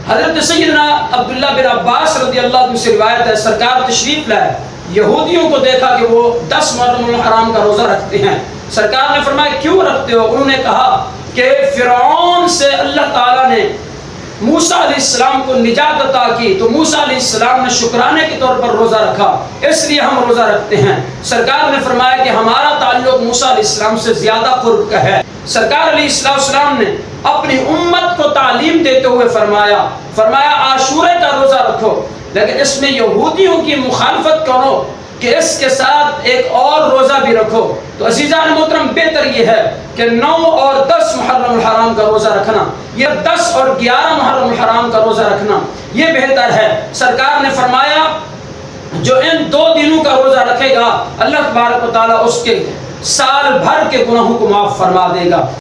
حضرت سیدنا عبداللہ بن عباس رضی اللہ عنہ سے روایت ہے، سرکار تشریف لائے، یہودیوں کو دیکھا کہ وہ 10 محرم الحرام کا روزہ رکھتے ہیں۔ سرکار نے فرمایا کیوں رکھتے ہو؟ انہوں نے کہا کہ فرعون سے اللہ تعالیٰ نے موسیٰ علیہ السلام کو نجات عطا کی، تو موسیٰ علیہ السلام نے شکرانے کے طور پر روزہ رکھا، اس لیے ہم روزہ رکھتے ہیں۔ سرکار نے فرمایا کہ ہمارا تعلق موسیٰ علیہ السلام سے زیادہ قرب کا ہے۔ سرکار علیہ السلام نے اپنی امت کو تعلیم دیتے ہوئے فرمایا عاشورے کا روزہ رکھو، لیکن اس میں یہودیوں کی مخالفت کرو کہ اس کے ساتھ ایک اور روزہ بھی رکھو۔ تو عزیزان محترم، بہتر یہ ہے کہ 9 اور 10 محرم الحرام کا روزہ رکھنا، یہ 10 اور 11 محرم الحرام کا روزہ رکھنا یہ بہتر ہے۔ سرکار نے فرمایا جو ان 2 دنوں کا روزہ رکھے گا، اللہ تبارک و تعالیٰ اس کے سال بھر کے گناہوں کو معاف فرما دے گا۔